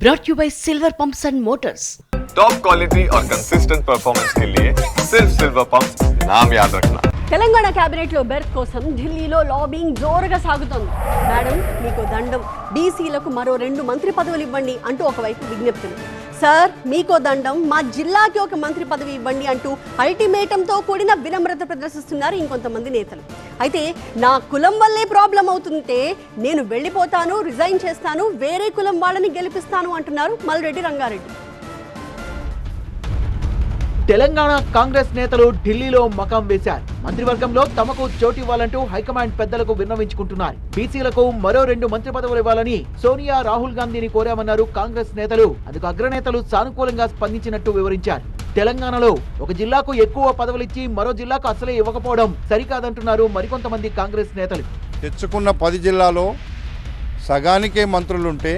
brought you by Silver Pumps and Motors. Top quality और consistent performance के लिए सिर्फ सिल्वर पंप्स नाम याद रखना। తెలంగాణ కేబినెట్ లో బెర్త్ కోసం ఢిల్లీలో లాబింగ్ జోరుగా సాగుతోంది. మేడం మీకు దండం, బీసీలకు మరో 2 మంత్రి పదవులు ఇవ్వండి అంటూ ఒకవైపు విజ్ఞప్తులు. సార్ మీకో దండం, మా జిల్లాకి ఒక మంత్రి పదవి ఇవ్వండి అంటూ అల్టిమేటంతో కూడిన వినమ్రత ప్రదర్శిస్తున్నారు ఇంకొంతమంది నేతలు. అయితే నా కులం వల్లే ప్రాబ్లం అవుతుంటే నేను వెళ్ళిపోతాను, రిజైన్ చేస్తాను, వేరే కులం వాళ్ళని గెలిపిస్తాను అంటున్నారు మల్రెడ్డి రంగారెడ్డి. తెలంగాణ కాంగ్రెస్ నేతలు ఢిల్లీలో మకాం వేశారు. మంత్రివర్గంలో తమకు చోటు ఇవ్వాలంటూ హైకమాండ్ పెద్దలకు విన్నవించుకుంటున్నారు. బీసీలకు మరో 2 మంత్రి పదవులు ఇవ్వాలని సోనియా, రాహుల్ గాంధీని కోరామన్నారు కాంగ్రెస్ నేతలు. అందుకు అగ్రనేతలు సానుకూలంగా స్పందించినట్టు వివరించారు. తెలంగాణలో ఒక జిల్లాకు ఎక్కువ పదవులిచ్చి మరో జిల్లాకు అసలే ఇవ్వకపోవడం సరికాదంటున్నారు మరికొంతమంది కాంగ్రెస్ నేతలు. తెచ్చుకున్న 10 జిల్లాలో సగానికే మంత్రులుంటే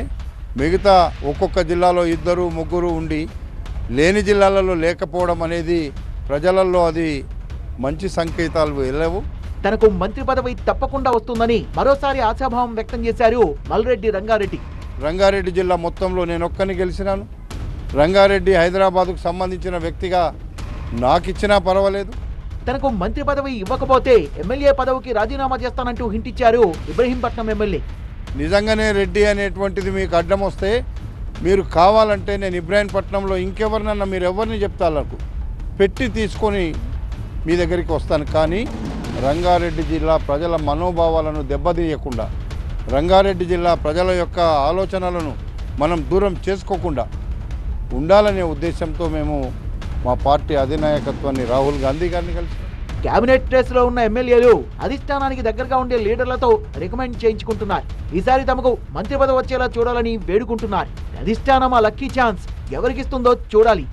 మిగతా ఒక్కొక్క జిల్లాలో 2, 3 ఉండి లేని జిల్లాలలో లేకపోవడం అనేది ప్రజలలో అది మంచి సంకేతాలు వెళ్ళవు. తనకు మంత్రి పదవి తప్పకుండా వస్తుందని మరోసారి ఆశాభావం వ్యక్తం చేశారు మల్రెడ్డి రంగారెడ్డి. రంగారెడ్డి జిల్లా మొత్తంలో నేను ఒక్కని గెలిచినాను. రంగారెడ్డి హైదరాబాద్కు సంబంధించిన వ్యక్తిగా నాకు ఇచ్చినా పర్వాలేదు. తనకు మంత్రి పదవి ఇవ్వకపోతే ఎమ్మెల్యే పదవికి రాజీనామా చేస్తానంటూ హింటిచ్చారు ఇబ్రహీంపట్నం ఎమ్మెల్యే. నిజంగానే రెడ్డి అనేటువంటిది మీకు అడ్డం వస్తే మీరు కావాలంటే నేను ఇబ్రాహీంపట్నంలో ఇంకెవరినన్నా మీరు ఎవరిని చెప్తాలకు పెట్టి తీసుకొని మీ దగ్గరికి వస్తాను. కానీ రంగారెడ్డి జిల్లా ప్రజల మనోభావాలను దెబ్బతీయకుండా, రంగారెడ్డి జిల్లా ప్రజల యొక్క ఆలోచనలను మనం దూరం చేసుకోకుండా ఉండాలనే ఉద్దేశంతో మేము మా పార్టీ అధినాయకత్వాన్ని రాహుల్ గాంధీ గారిని కలిసి కేబినెట్ రేసులో ఉన్న ఎమ్మెల్యేలు అధిష్టానానికి దగ్గరగా ఉండే లీడర్లతో రికమెండ్ చేయించుకుంటున్నారు. ఈసారి తమకు మంత్రి పదవి వచ్చేలా చూడాలని వేడుకుంటున్నారు. అధిష్టానం ఆ లక్కీ ఛాన్స్ ఎవరికిస్తుందో చూడాలి.